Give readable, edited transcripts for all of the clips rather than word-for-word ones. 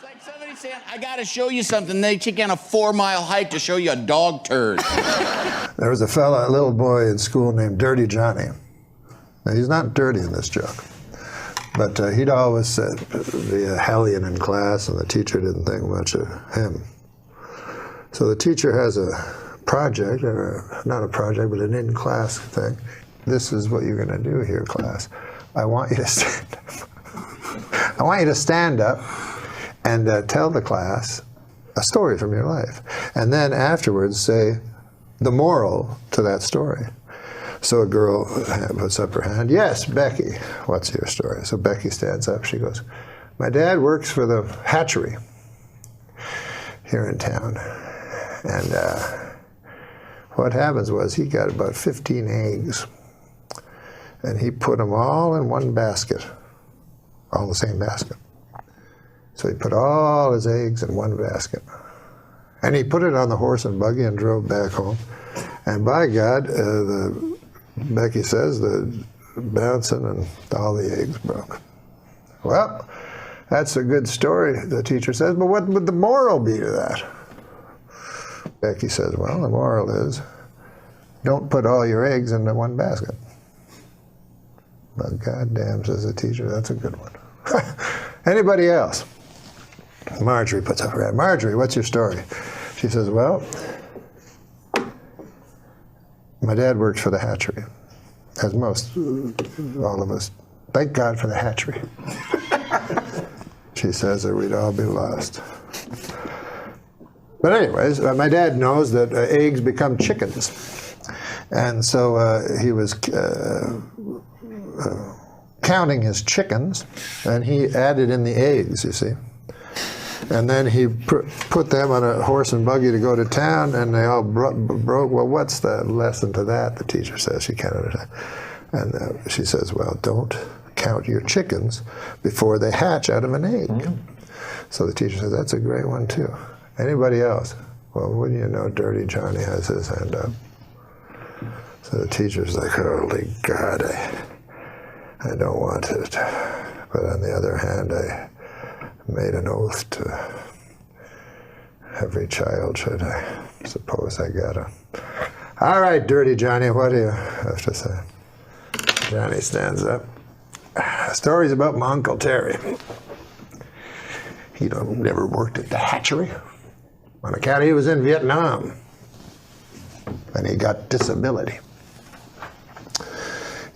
like somebody saying, I gotta show you something. They take on a 4-mile hike to show you a dog turd. There was a little boy in school named Dirty Johnny. Now, he's not dirty in this joke, but he'd always be a hellion in class, and the teacher didn't think much of him. So the teacher has a project, or not a project, but an in-class thing. This is what you're going to do here, class. I want you to stand up. I want you to stand up and tell the class a story from your life. And then afterwards say the moral to that story. So a girl puts up her hand. Yes, Becky, what's your story? So Becky stands up. She goes, my dad works for the hatchery here in town. And what happens was he got about 15 eggs. And he put them all in one basket, all in the same basket. So he put all his eggs in one basket. And he put it on the horse and buggy and drove back home. And by God, Becky says, the bouncing and all the eggs broke. Well, that's a good story, the teacher says, but what would the moral be to that? Becky says, well, the moral is, don't put all your eggs into one basket. But goddamn, says the teacher, that's a good one. Anybody else? Marjorie puts up her hand. Marjorie, what's your story? She says, well, my dad worked for the hatchery, as all of us. Thank God for the hatchery. She says that we'd all be lost. But anyways, my dad knows that eggs become chickens. And so he was counting his chickens, and he added in the eggs, you see. And then he put them on a horse and buggy to go to town, and they all broke. Well, what's the lesson to that? The teacher says. She can't understand. And she says, well, don't count your chickens before they hatch out of an egg. Mm. So the teacher says, that's a great one, too. Anybody else? Well, wouldn't you know, Dirty Johnny has his hand up. So the teacher's like, holy God, I don't want it. But on the other hand, I made an oath to every child, should I suppose I gotta. All right, Dirty Johnny, what do you have to say? Johnny stands up. Stories about my Uncle Terry. He never worked at the hatchery. On account he was in Vietnam. And he got disability.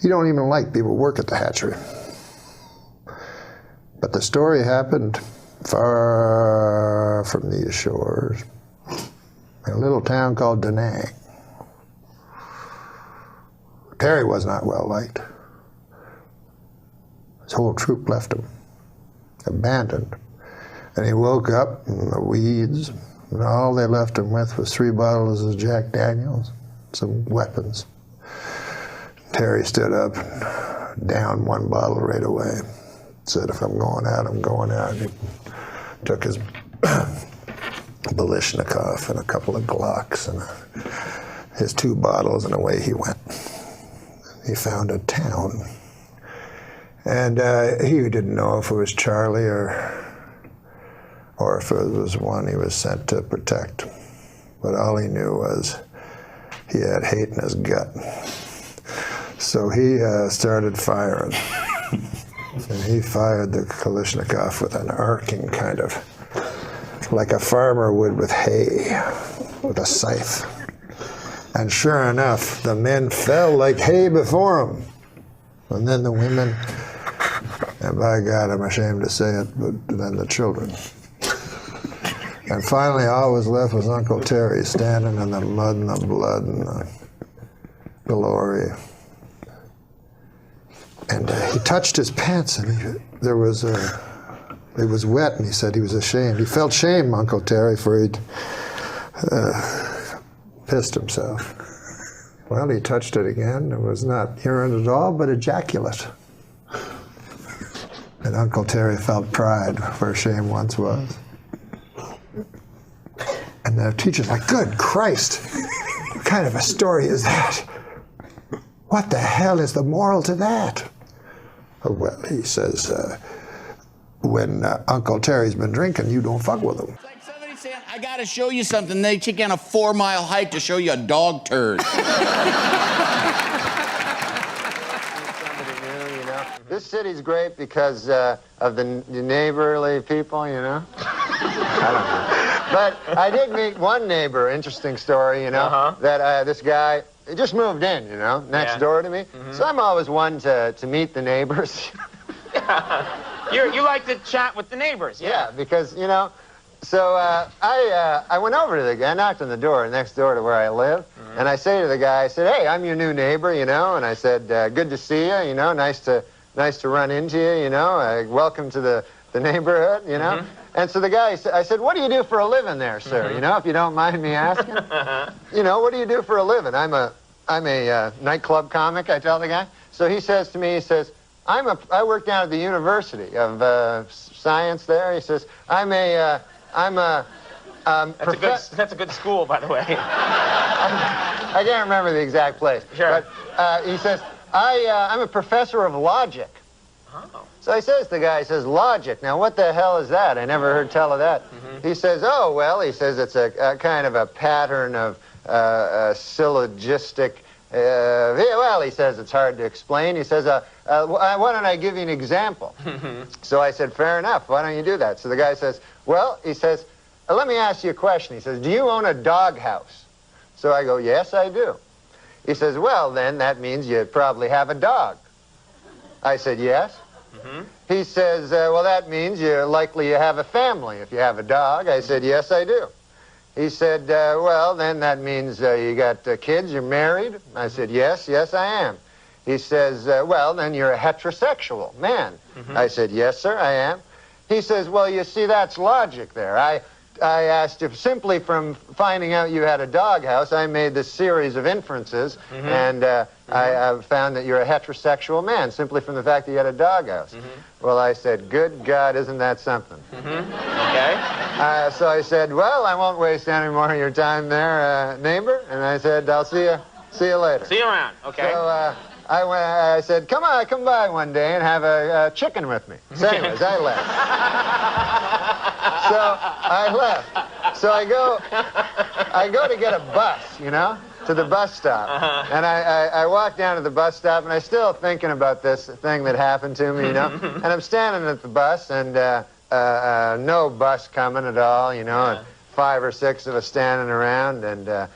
He don't even like people work at the hatchery. But the story happened far from these shores, in a little town called Da Nang. Terry was not well liked. His whole troop left him, abandoned. And he woke up in the weeds, and all they left him with was 3 bottles of Jack Daniels, some weapons. Terry stood up and downed 1 bottle right away. Said, if I'm going out, I'm going out. He took his Balishnikov and a couple of Glocks and his 2 bottles, and away he went. He found a town. And he didn't know if it was Charlie or if it was one he was sent to protect. But all he knew was he had hate in his gut. So he started firing. And he fired the Kalashnikov with an arcing kind of, like a farmer would with hay, with a scythe. And sure enough, the men fell like hay before him. And then the women, and by God, I'm ashamed to say it, but then the children. And finally, all was left was Uncle Terry standing in the mud and the blood and the glory. And he touched his pants, and it was wet, and he said he was ashamed. He felt shame, Uncle Terry, for he'd pissed himself. Well, he touched it again. It was not urine at all, but ejaculate. And Uncle Terry felt pride where shame once was. And the teacher's like, good Christ, what kind of a story is that? What the hell is the moral to that? Well, he says, when Uncle Terry's been drinking, you don't fuck with him. It's like somebody saying, I gotta show you something. They take you on a 4-mile hike to show you a dog turd. This city's great because of the neighborly people, you know? I don't know. But I did meet one neighbor, interesting story, you know, that this guy just moved in, you know, next door to me. So I'm always one to meet the neighbors. You like to chat with the neighbors, Yeah, because, you know, so I went over to the guy, I knocked on the door next door to where I live, and I say to the guy, I said, hey, I'm your new neighbor, you know, and I said, good to see you, you know, nice to run into you, you know, welcome to the neighborhood, you know. And so the guy, I said, what do you do for a living there, sir, you know, if you don't mind me asking? You know, what do you do for a living? I'm a nightclub comic, I tell the guy. So he says to me, he says, I work down at the University of Science there. He says, that's a good school, by the way. I can't remember the exact place. Sure. But he says, I'm a professor of logic. Oh. So he says, the guy says, logic. Now, what the hell is that? I never heard tell of that. He says, oh, well, he says it's a kind of a pattern of syllogistic. Well, he says it's hard to explain. He says, why don't I give you an example? So I said, fair enough. Why don't you do that? So the guy says, well, he says, let me ask you a question. He says, do you own a doghouse? So I go, yes, I do. He says, well, then that means you probably have a dog. I said, yes. He says, well, that means you're likely you have a family if you have a dog. I said, yes, I do. He said, well, then that means you got kids, you're married? I said, yes, I am. He says, well, then you're a heterosexual man. I said, yes, sir, I am. He says, well, you see, that's logic there. I asked if simply from finding out you had a doghouse, I made this series of inferences, and I found that you're a heterosexual man simply from the fact that you had a doghouse. Well, I said, good God, isn't that something? Okay. So I said, well, I won't waste any more of your time there, neighbor. And I said, I'll see you later. See you around, okay. So I said, come by one day and have a chicken with me. So anyways, I left. So I left. So I go to get a bus, you know, to the bus stop. And I walk down to the bus stop, and I'm still thinking about this thing that happened to me, you know. And I'm standing at the bus, and no bus coming at all, you know, and 5 or 6 of us standing around, and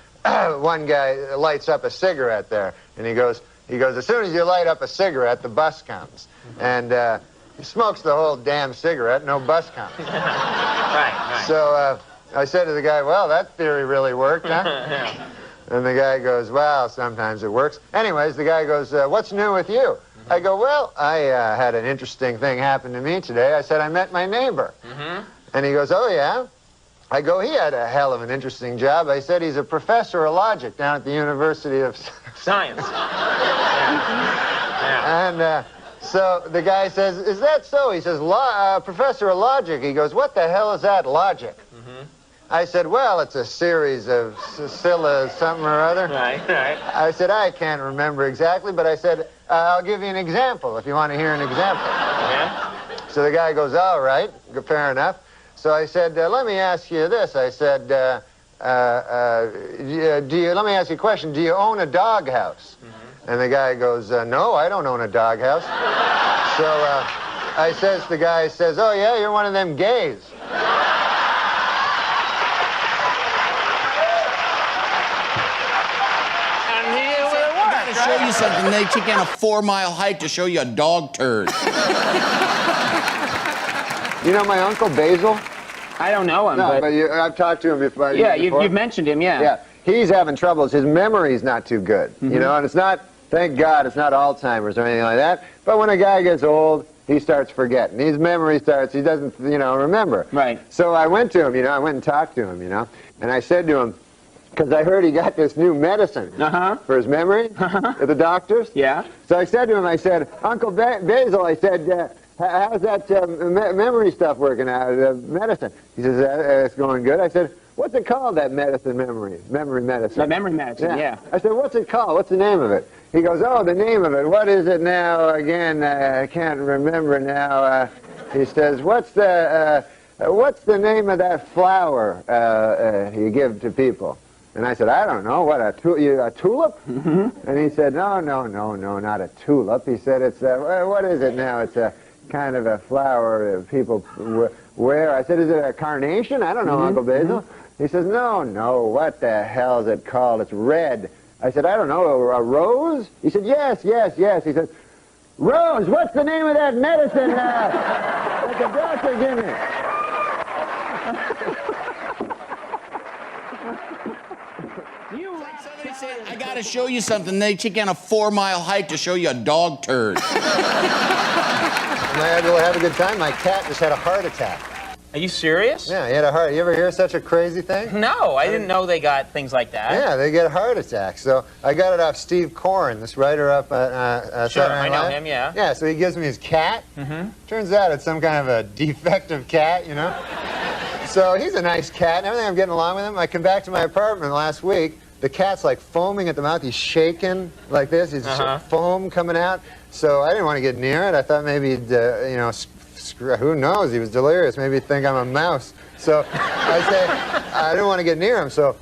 one guy lights up a cigarette there, and he goes, as soon as you light up a cigarette, the bus comes. And he smokes the whole damn cigarette, no bus comes. Right. So I said to the guy, well, that theory really worked, huh? And the guy goes, well, sometimes it works. Anyways, the guy goes, what's new with you? I go, well, I had an interesting thing happen to me today. I said, I met my neighbor. And he goes, oh, yeah? I go, he had a hell of an interesting job. I said, he's a professor of logic down at the University of Science. And so the guy says, is that so? He says, professor of logic. He goes, what the hell is that, logic? I said, well, it's a series of Scylla something or other. Right. I said, I can't remember exactly, but I said, I'll give you an example if you want to hear an example. So the guy goes, all right, fair enough. So I said, let me ask you this. I said, let me ask you a question. Do you own a doghouse? And the guy goes, no, I don't own a doghouse. So the guy says, oh, yeah, you're one of them gays. I gotta show you something. They take you on a 4-mile hike to show you a dog turd. You know my Uncle Basil? I don't know him, No, but I've talked to him before. Yeah, you've mentioned him, yeah. Yeah, he's having troubles. His memory's not too good, you know, and it's not, thank God, it's not Alzheimer's or anything like that. But when a guy gets old, he starts forgetting. His memory starts, he doesn't, you know, remember. Right. So I went to him, you know, I went and talked to him, you know, and I said to him, because I heard he got this new medicine for his memory at the doctors. Yeah. So I said to him, I said, Uncle Basil, I said, how's that memory stuff working out, medicine? He says, it's going good. I said, what's it called, that medicine, memory medicine? The memory medicine, yeah. I said, what's it called? What's the name of it? He goes, oh, the name of it. What is it now again? I can't remember now. He says, what's the name of that flower you give to people? And I said, I don't know. What, a tulip? Mm-hmm. And he said, no, not a tulip. He said, it's what is it now? It's a kind of a flower people wear. I said, is it a carnation? I don't know, Uncle Basil. He says, no, what the hell is it called? It's red. I said, I don't know, a rose? He said, yes. He said, Rose, what's the name of that medicine that the doctor gave me? Somebody said, I gotta show you something. They took on a 4-mile hike to show you a dog turd. I had to have a good time. My cat just had a heart attack. Are you serious? Yeah, he had a heart. You ever hear such a crazy thing? No, I didn't know they got things like that. Yeah, they get heart attacks. So I got it off Steve Corrin, this writer up at Sure, Saturday Night I know Live. him, yeah. Yeah, so he gives me his cat. Turns out it's some kind of a defective cat, you know? So he's a nice cat and everything. I'm getting along with him. I come back to my apartment last week. The cat's like foaming at the mouth. He's shaking like this. He's foam coming out. So I didn't want to get near it. I thought maybe he'd, who knows? He was delirious. Maybe he'd think I'm a mouse. So I said, I didn't want to get near him. So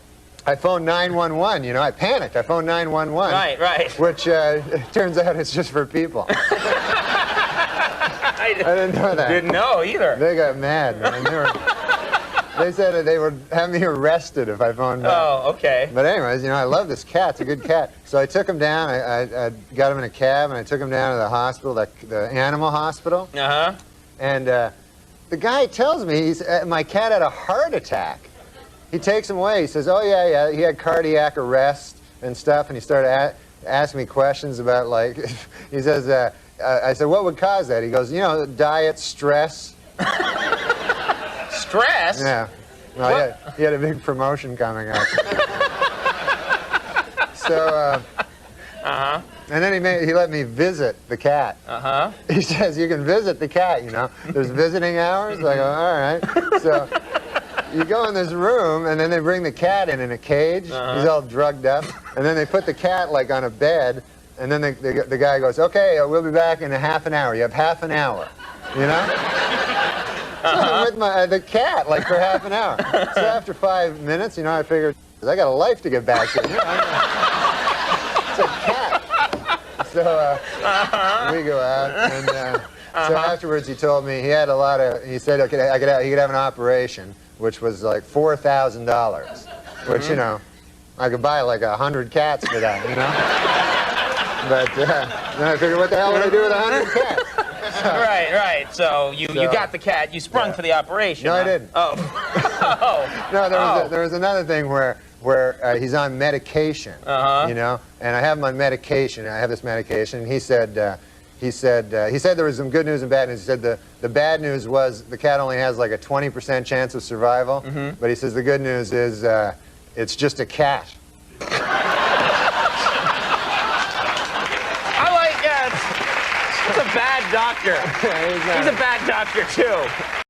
I phoned 911. You know, I panicked. I phoned 911. Right. Which turns out it's just for people. I didn't know that. Didn't know either. They got mad, man. They said they would have me arrested if I phoned back. Oh, okay. But anyways, you know, I love this cat. It's a good cat. So I took him down. I got him in a cab, and I took him down to the hospital, the animal hospital. And the guy tells me my cat had a heart attack. He takes him away. He says, oh, yeah, he had cardiac arrest and stuff. And he started asking me questions about, like, he says, I said, what would cause that? He goes, you know, diet, stress. Stress? Yeah. Well, he had a big promotion coming up. So, and then he let me visit the cat. He says, you can visit the cat, you know. There's visiting hours. I go, all right. So you go in this room, and then they bring the cat in a cage. He's all drugged up. And then they put the cat, like, on a bed. And then the guy goes, okay, we'll be back in a half an hour. You have half an hour, you know? So I'm with the cat, like, for half an hour. So after 5 minutes, you know, I figured, I got a life to get back to. You know, it's a cat. So we go out, and so afterwards he told me he had a lot of, he said he could have an operation, which was like $4,000, which, you know, I could buy like 100 cats for that, you know? But then I figured, what the hell would I do with 100 cats? Right. So you got the cat. You sprung for the operation. No, I didn't. Oh. No, there was another thing where he's on medication. You know, and I have him on medication. I have this medication. And he said there was some good news and bad news. He said the bad news was the cat only has like a 20% chance of survival. But he says the good news is it's just a cat. He's a bad doctor. He's a bad doctor, too.